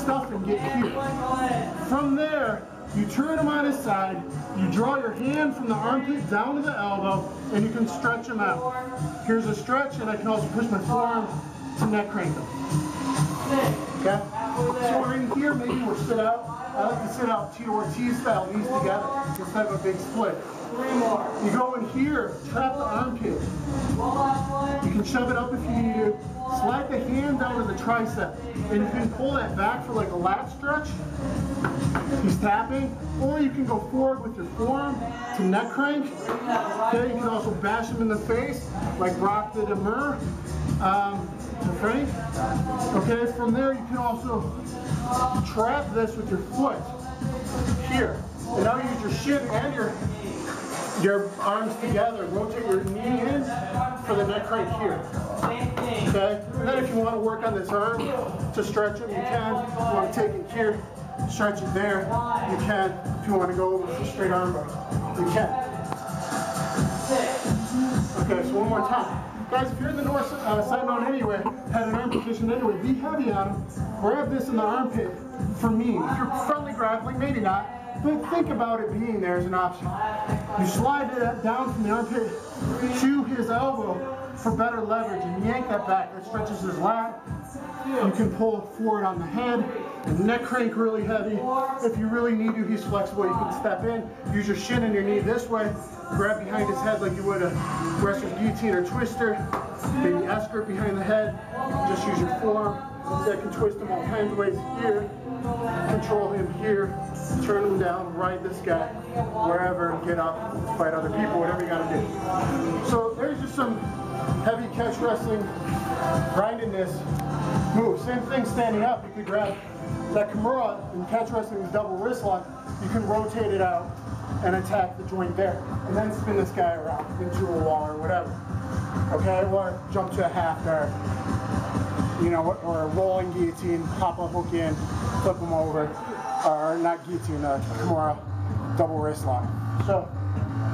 stuff and get here. From there, you turn him on his side, you draw your hand from the armpit down to the elbow, and you can stretch him out. Here's a stretch, and I can also push my forearm to neck crank him. Okay? So we're in here, maybe we're sit out. I like to sit out T or T style, knees together, instead of a big split. You go in here, trap the armpit. You can shove it up if you need to. Slide the hand down to the tricep. And you can pull that back for like a lat stretch. He's tapping. Or you can go forward with your forearm to neck crank. Okay, you can also bash him in the face, like Brock did to Murr, to Frank. Okay, from there you can also trap this with your foot here. And now use your shin and your arms together. Rotate your knee in for the neck crank here. Okay? And then if you want to work on this arm to stretch it, you can. If you want to take it here, stretch it there, you can. If you want to go over for straight arm bar, you can. Okay, so one more time. Guys, if you're in the north side mount anyway, had an arm position anyway, be heavy on him. Grab this in the armpit for me. If you're friendly grappling, maybe not. But think about it being there as an option. You slide it down from the armpit to his elbow for better leverage and yank that back. That stretches his lat. You can pull it forward on the head. And neck crank really heavy. If you really need to, he's flexible. You can step in, use your shin and your knee this way, grab behind his head like you would a wrestler's guillotine or twister, maybe escort behind the head. You can just use your forearm. I can twist him all kinds of ways here, control him here, turn him down, ride this guy wherever, get up, fight other people, whatever you gotta do. So there's just some heavy catch wrestling grindiness moves. Same thing standing up. You could grab that kimura in catch wrestling is double wrist lock. You can rotate it out and attack the joint there, and then spin this guy around into a wall or whatever. Okay, or jump to a half guard. You know, or a rolling guillotine, hop a hook in, flip them over, or not guillotine, kimura, double wrist lock. So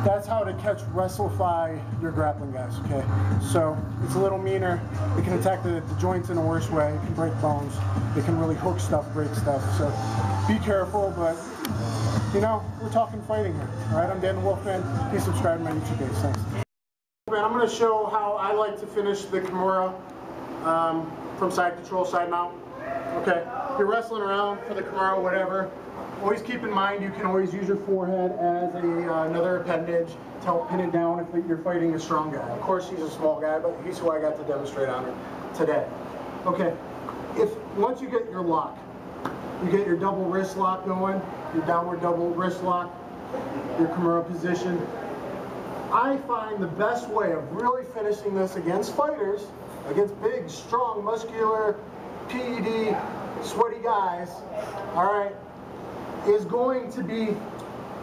that's how to catch wrestlify your grappling guys, okay? So it's a little meaner. It can attack the joints in a worse way. It can break bones. It can really hook stuff, break stuff. So be careful, but you know, we're talking fighting here. All right, I'm Dan The Wolfman. Please subscribe to my YouTube page. Thanks. I'm going to show how I like to finish the kimura. From side control, side mount. Okay, you're wrestling around for the kimura, whatever. Always keep in mind you can always use your forehead as another appendage to help pin it down if you're fighting a strong guy. Of course, he's a small guy, but he's who I got to demonstrate on it today. Okay, once you get your lock, you get your double wrist lock going, your downward double wrist lock, your kimura position. I find the best way of really finishing this against fighters, against big, strong, muscular, PED, sweaty guys, all right, is going to be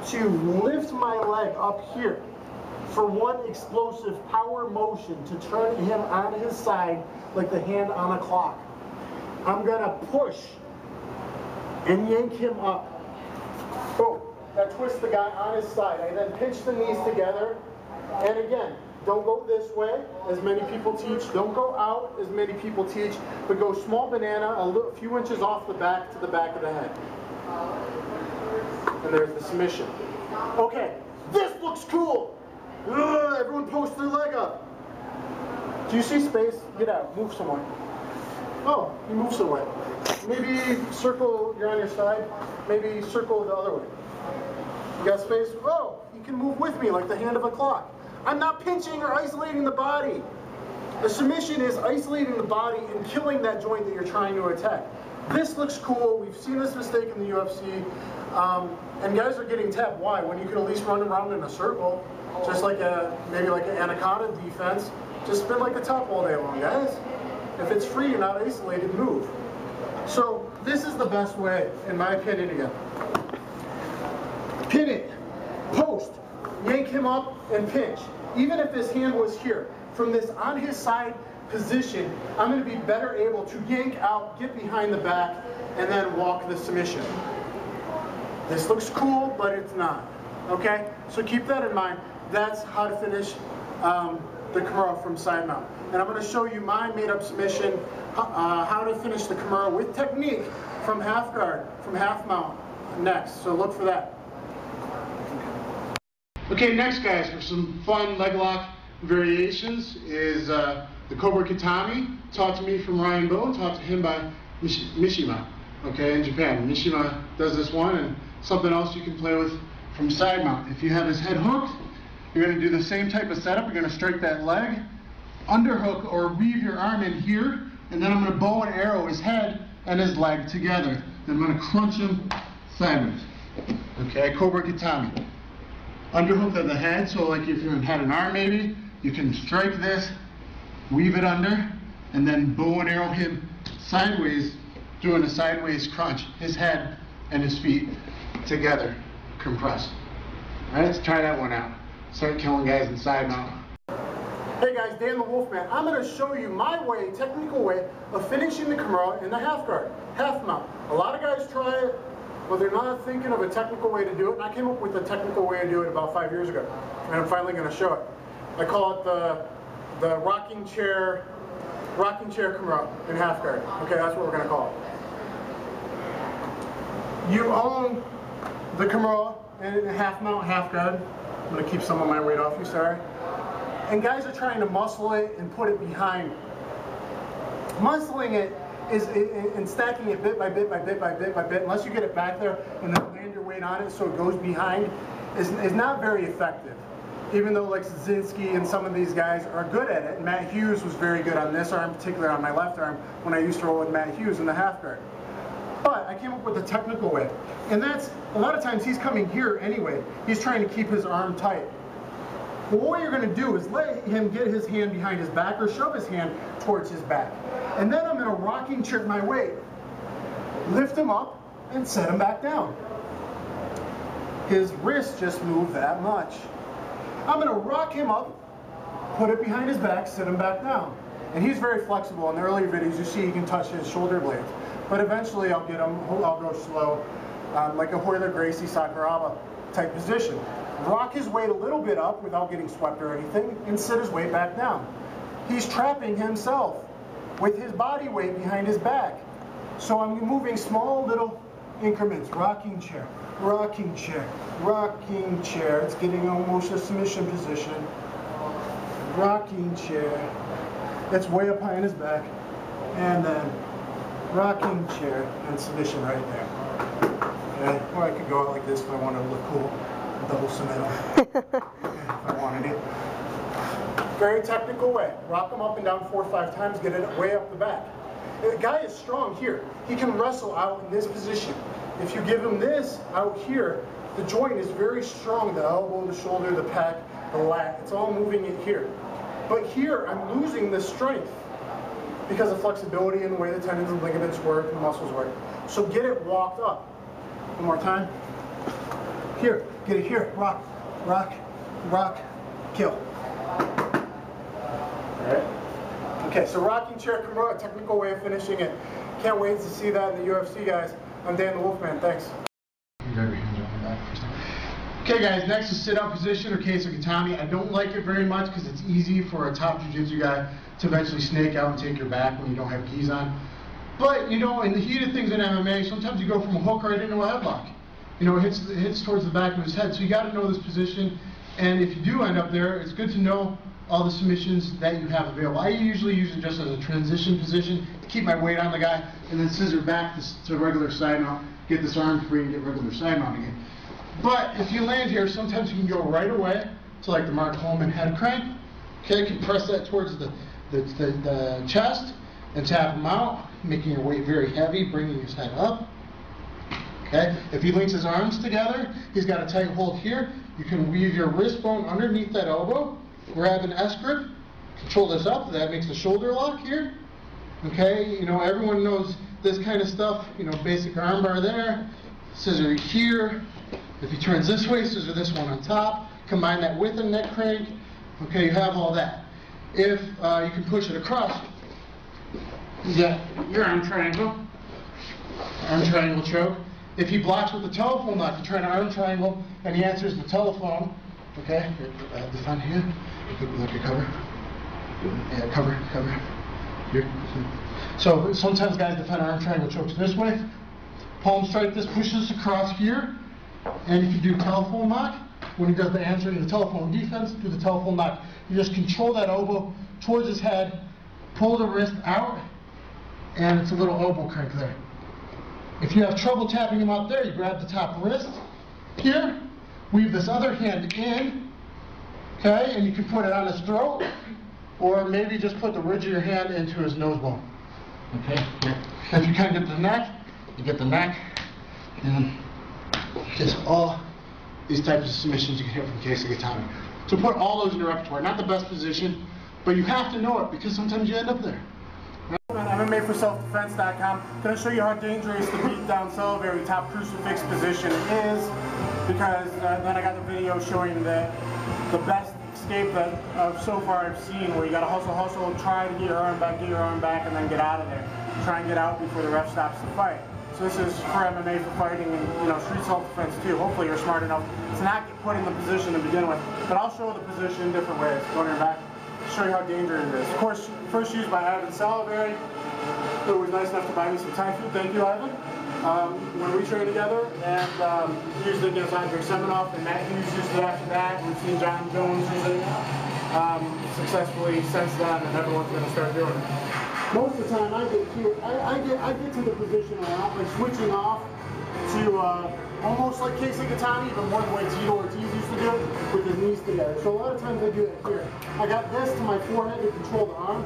to lift my leg up here for one explosive power motion to turn him on his side like the hand on a clock. I'm gonna push and yank him up. Boom. That twists the guy on his side. I then pinch the knees together, and again, don't go this way, as many people teach. Don't go out, as many people teach, but go small banana, a few inches off the back to the back of the head. And there's the submission. Okay, this looks cool. Ugh, everyone post their leg up. Do you see space? Get out, move somewhere. Oh, you move somewhere. Maybe circle, you're on your side. Maybe circle the other way. You got space? Oh, you can move with me like the hand of a clock. I'm not pinching or isolating the body. The submission is isolating the body and killing that joint that you're trying to attack. This looks cool. We've seen this mistake in the UFC. And guys are getting tapped. Why? When you can at least run around in a circle, just like maybe like an anaconda defense, just spin like a top all day long, guys. If it's free, you're not isolated, move. So this is the best way, in my opinion, again. Pin it, post, yank him up, and pinch. Even if his hand was here, from this on his side position, I'm going to be better able to yank out, get behind the back, and then walk the submission. This looks cool, but it's not. Okay? So keep that in mind. That's how to finish the kimura from side mount. And I'm going to show you my made-up submission, how to finish the kimura with technique from half guard, from half mount next, so look for that. Okay, next guys, for some fun leg lock variations is the Cobra Katami, taught to me from Ryan Bowe, taught to him by Mishima, okay, in Japan. Mishima does this one, and something else you can play with from side mount. If you have his head hooked, you're going to do the same type of setup. You're going to strike that leg, underhook or weave your arm in here, and then I'm going to bow and arrow his head and his leg together. Then I'm going to crunch him sideways. Okay, Cobra Katami. Underhook of the head, so like if you had an arm maybe, you can strike this, weave it under, and then bow and arrow him sideways, doing a sideways crunch, his head and his feet together, compress. All right, let's try that one out. Start killing guys in side mount. Hey guys, Dan the Wolfman. I'm going to show you my way, technical way, of finishing the kimura in the half guard, half mount. A lot of guys try it, but they're not thinking of a technical way to do it, and I came up with a technical way to do it about 5 years ago, and I'm finally going to show it. I call it the rocking chair kimura in half guard. Okay, that's what we're going to call it. You own the kimura in half mount, half guard. I'm going to keep some of my weight off you, sorry. And guys are trying to muscle it and put it behind. Muscling it is and stacking it bit by bit by bit by bit by bit, unless you get it back there and then land your weight on it so it goes behind, is not very effective. Even though like Szynski and some of these guys are good at it. Matt Hughes was very good on this arm, particularly on my left arm, when I used to roll with Matt Hughes in the half guard. But I came up with a technical way. And that's, a lot of times he's coming here anyway. He's trying to keep his arm tight. But what you're going to do is let him get his hand behind his back or shove his hand towards his back. And then I'm going to rocking chair my weight. Lift him up and set him back down. His wrist just moved that much. I'm going to rock him up, put it behind his back, sit him back down. And he's very flexible. In the earlier videos, you see he can touch his shoulder blades. But eventually I'll get him, I'll go slow, like a Hoyler Gracie Sakuraba type position. Rock his weight a little bit up without getting swept or anything, and sit his weight back down. He's trapping himself with his body weight behind his back. So I'm moving small little increments. Rocking chair, rocking chair, rocking chair. It's getting almost a submission position. Rocking chair. It's way up high in his back. And then rocking chair and submission right there. Okay. Or I could go out like this if I wanted to look cool. Double submit if I wanted it. Very technical way. Rock them up and down 4 or 5 times, get it way up the back. The guy is strong here. He can wrestle out in this position. If you give him this out here, the joint is very strong. The elbow, the shoulder, the pec, the lat. It's all moving it here. But here, I'm losing the strength because of flexibility and the way the tendons and ligaments work and muscles work. So get it walked up. One more time. Here, get it here. Rock, rock, rock, kill. Alright. Okay, so rocking chair kimura, a technical way of finishing it. Can't wait to see that in the UFC, guys. I'm Dan the Wolfman. Thanks. Okay, guys, next is sit-up position or case of Katami. I don't like it very much because it's easy for a top jiu-jitsu guy to eventually snake out and take your back when you don't have keys on. But, you know, in the heat of things in MMA, sometimes you go from a hook right into a headlock. You know, it hits towards the back of his head. So you got to know this position. And if you do end up there, it's good to know all the submissions that you have available. I usually use it just as a transition position to keep my weight on the guy, and then scissor back to regular side mount, get this arm free and get regular side mount again. But if you land here, sometimes you can go right away to like the Mark Holman head crank. Okay, you can press that towards the chest and tap him out, making your weight very heavy, bringing his head up. Okay, if he links his arms together, he's got a tight hold here. You can weave your wrist bone underneath that elbow, grab an S grip, control this up. That makes the shoulder lock here. Okay, you know, everyone knows this kind of stuff. You know, basic arm bar there, scissor here. If he turns this way, scissor this one on top. Combine that with a neck crank. Okay, you have all that. If you can push it across, you got your arm triangle choke. If he blocks with the telephone lock, you try an arm triangle, and he answers the telephone. Okay, defend here. Look your cover. Yeah, cover. Here. So sometimes guys defend arm triangle chokes this way, palm strike this, push this across here, and you can do telephone knock. When he does the answering the telephone defense, do the telephone knock. You just control that elbow towards his head, pull the wrist out, and it's a little elbow crank there. If you have trouble tapping him out there, you grab the top wrist here, weave this other hand in, okay, and you can put it on his throat, or maybe just put the ridge of your hand into his nose bone. Okay, and if you kind of get the neck, you get the neck, and just all these types of submissions you can hit from Casey Gatami. So put all those in your repertoire. Not the best position, but you have to know it because sometimes you end up there. On MMAforselfdefense.com, going to show you how dangerous the beat down salivary top crucifix position is, because then I got the video showing the best escape that so far I've seen, where you got to hustle, try to get your arm back, and then get out of there. Try and get out before the ref stops the fight. So this is for MMA, for fighting, and street self-defense too. Hopefully you're smart enough to not get put in the position to begin with. But I'll show the position in different ways. Go on your back, show you how dangerous it is. Of course, first used by Ivan Salivary, who was nice enough to buy me some Thai food. Thank you, Ivan. When we trained together, and used it against Andre Semenoff, and Matt Hughes used it after that. We've seen John Jones use it successfully since then, and everyone's going to start doing it. Most of the time I get here, I get to the position where I'm like switching off to almost like Casey Gatami, but more the way Tito Ortiz used to do it, with his knees together. So a lot of times I do it here. I got this to my forehead to control the arm.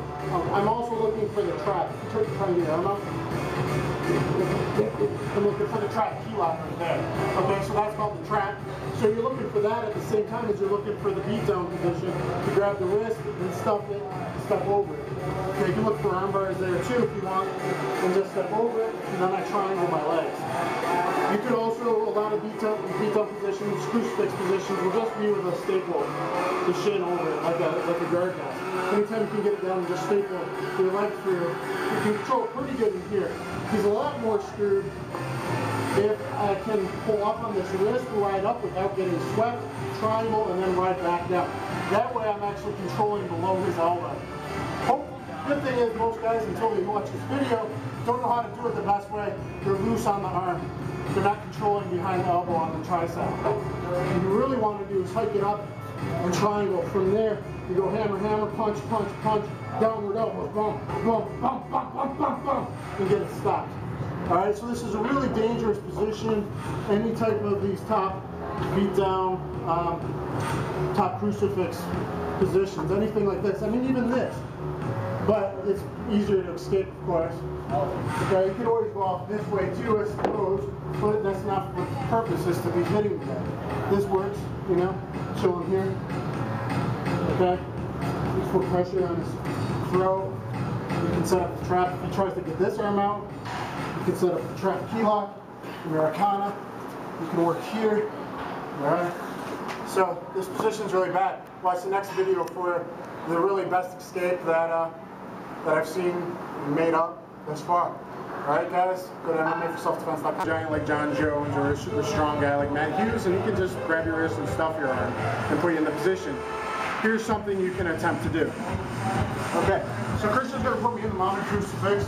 I'm also looking for the trap. Try to get the arm up. I'm looking for the trap key lock right there. Okay, so that's called the trap. So you're looking for that at the same time as you're looking for the beat down position to grab the wrist and stuff it, step over it. Okay, you can look for arm bars there too if you want, and just step over it, and then I triangle my legs. You could also, a lot of beat down positions, crucifix positions, will just be with a staple, the shin over it, like a guard pass. Anytime you can get it down and just staple your leg through, you can control it pretty good in here. He's a lot more screwed if I can pull up on this wrist, ride up without getting swept, triangle, and then ride back down. That way I'm actually controlling below his elbow. Good thing is most guys, until they watch this video, don't know how to do it the best way. They're loose on the arm. They're not controlling behind the elbow on the tricep. What you really want to do is hike it up and triangle. From there, you go hammer, hammer, punch, punch, punch, downward elbow, bump, bump, bump, bump, bump, bump, bump, and get it stopped. Alright, so this is a really dangerous position. Any type of these top beat down, top crucifix positions, anything like this. I mean, even this. But it's easier to escape, of course. Okay, you can always go off this way too, I suppose, but that's not what the purpose is, to be hitting that. This works, show him here. Okay, just put pressure on his throat. You can set up the trap. If he tries to get this arm out, you can set up the trap key lock, Americana. You can work here. Alright. So this position's really bad. Watch the next video for the really best escape that I've seen made up thus far. Alright guys, go to MMAforselfdefense.com. Giant like John Jones or a super strong guy like Matt Hughes, and he can just grab your wrist and stuff your arm and put you in the position. Here's something you can attempt to do. Okay, so Christian's going to put me in the mounted crucifix.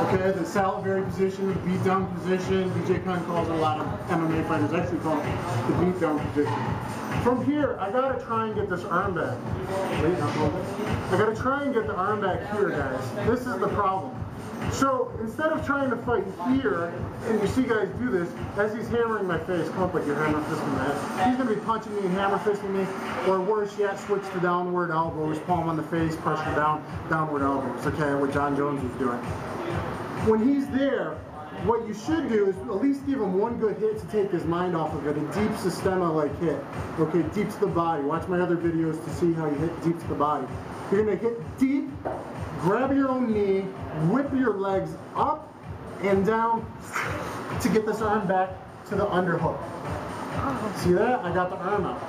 Okay, the salivary position, the beat down position. BJ Khan calls it, a lot of MMA fighters actually call it the beat down position. From here, I gotta try and get this arm back. I gotta try and get the arm back here, guys. This is the problem. So instead of trying to fight here, and you see guys do this, as he's hammering my face, come up like you're hammer fisting my head. He's gonna be punching me and hammer fisting me, or worse yet, switch to downward elbows, palm on the face, pressure down, downward elbows. Okay, what John Jones was doing. When he's there, what you should do is at least give him one good hit to take his mind off of it, a deep Systema-like hit. Okay, deep to the body. Watch my other videos to see how you hit deep to the body. You're gonna hit deep, grab your own knee, whip your legs up and down to get this arm back to the underhook. See that? I got the arm out.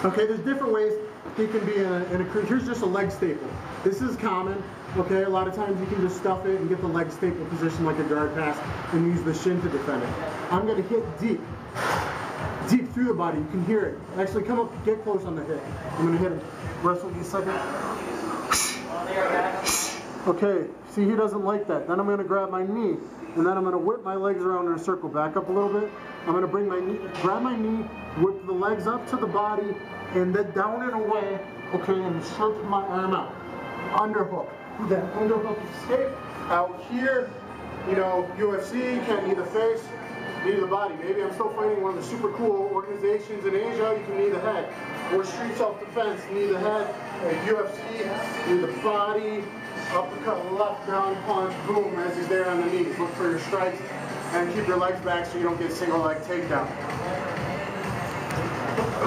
Okay, there's different ways he can be in a here's just a leg staple. This is common. Okay, a lot of times you can just stuff it and get the leg staple position like a guard pass and use the shin to defend it. I'm going to hit deep. Deep through the body. You can hear it. Actually, come up, get close on the hit. I'm going to hit him. Rest with me a second. Okay, see, he doesn't like that. Then I'm going to grab my knee and then I'm gonna whip my legs around in a circle, back up a little bit. I'm gonna bring my knee, grab my knee, whip the legs up to the body, and then down and away, okay, and shove my arm out. Underhook, then underhook escape. Out here, you know, UFC, can't knee the face, knee the body. Maybe I'm still fighting one of the super cool organizations in Asia, you can knee the head. Or street self-defense, knee the head. Like UFC, knee the body, uppercut, left, down, punch, boom, as he's there on the knees. Look for your strikes, and keep your legs back so you don't get single leg takedown.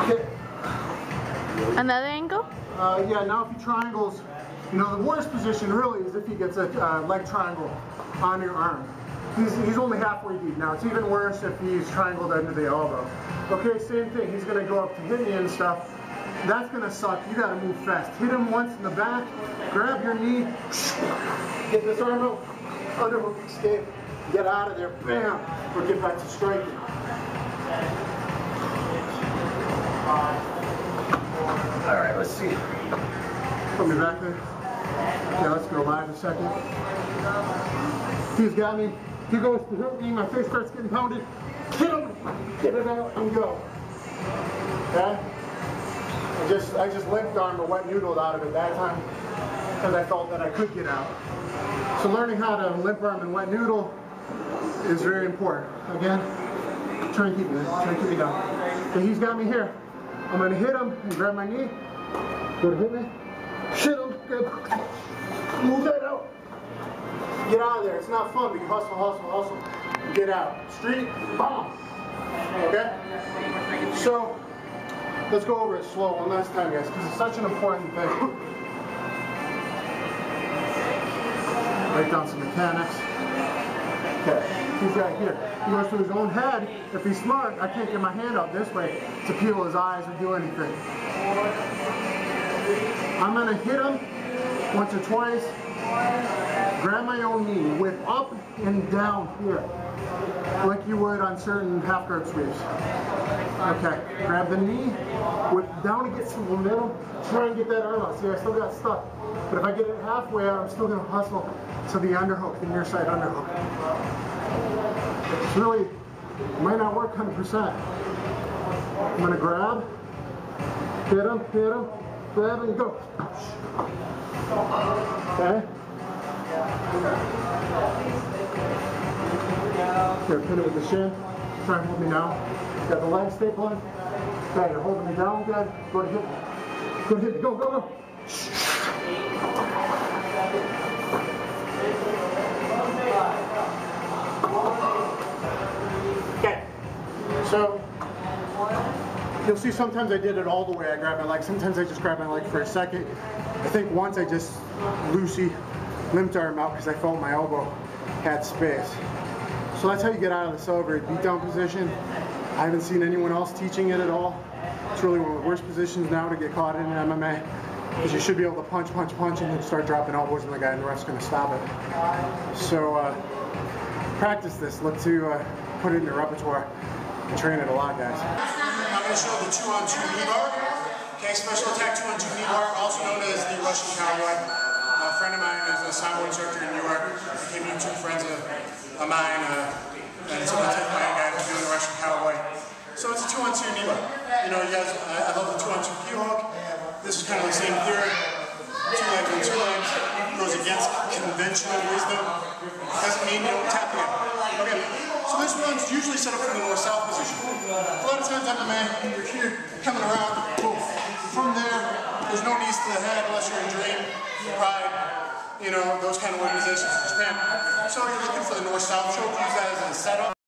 Okay. Another angle? Yeah, now if he triangles, you know, the worst position really is if he gets a leg triangle on your arm. He's only halfway deep. Now it's even worse if he's triangled under the elbow. Okay, same thing. He's going to go up to hit me and stuff. That's going to suck. You got to move fast. Hit him once in the back. Grab your knee. Get this arm out. Underhook escape. Get out of there. Bam. Or get back to striking. All right, let's see. Put me back there. Yeah, let's go live a second. He's got me. He goes to hit me. My face starts getting pounded. Hit him. Get it out and go. Okay? I just limped arm or wet noodled out of it that time because I felt that I could get out. So learning how to limp arm and wet noodle is very important. Again, try and keep me down. So he's got me here. I'm going to hit him and grab my knee. Go to hit me. Hit him. Good. Move that out. Get out of there. It's not fun, but you hustle, hustle, hustle. Get out. Street, bomb. Okay? So, let's go over it slow one last time, guys, because it's such an important thing. Write down some mechanics. Okay, he's right here. He goes to his own head. If he's smart, I can't get my hand out this way to peel his eyes or do anything. I'm going to hit him once or twice. Grab my own knee, whip up and down here, like you would on certain half guard sweeps. Okay, grab the knee, whip down and get to the middle, try and get that arm out. See, I still got stuck. But if I get it halfway out, I'm still going to hustle to the underhook, the near side underhook. It's really, it might not work 100%. I'm going to grab, hit him, grab and go. Okay? Here, pin it with the shin. Try and hold me down. Got the leg stapling. Okay, you're holding me down. Good. Go to hit me. Go to hit me. Go, go, go. Okay. So, you'll see sometimes I did it all the way. I grab my leg. Sometimes I just grab my leg for a second. I think once I just loosey limped arm out because I felt my elbow had space. So that's how you get out of the celebrated beatdown position. I haven't seen anyone else teaching it at all. It's really one of the worst positions now to get caught in MMA because you should be able to punch, punch, punch and then start dropping elbows on the guy and the ref's going to stop it. So practice this. Look to put it in your repertoire and train it a lot, guys. I'm going to show the 2-on-2 knee bar. Okay, special attack 2-on-2 knee bar, also known as the Russian cowboy. A friend of mine is a sambo instructor in New York. Became YouTube friends of mine, and so I took my guy to doing the Russian cowboy. So it's a 2-on-2 knee bar. You know, you guys, I love the 2-on-2 heel hook. This is kind of the same theory. 2 legs on 2 legs. Goes against conventional wisdom. Doesn't mean you don't tap in. Okay, so this one's usually set up from the north-south position. A lot of times MMA, you're here, coming around, boom. From there, there's no knees to the head unless you're in dream, pride, you know, those kind of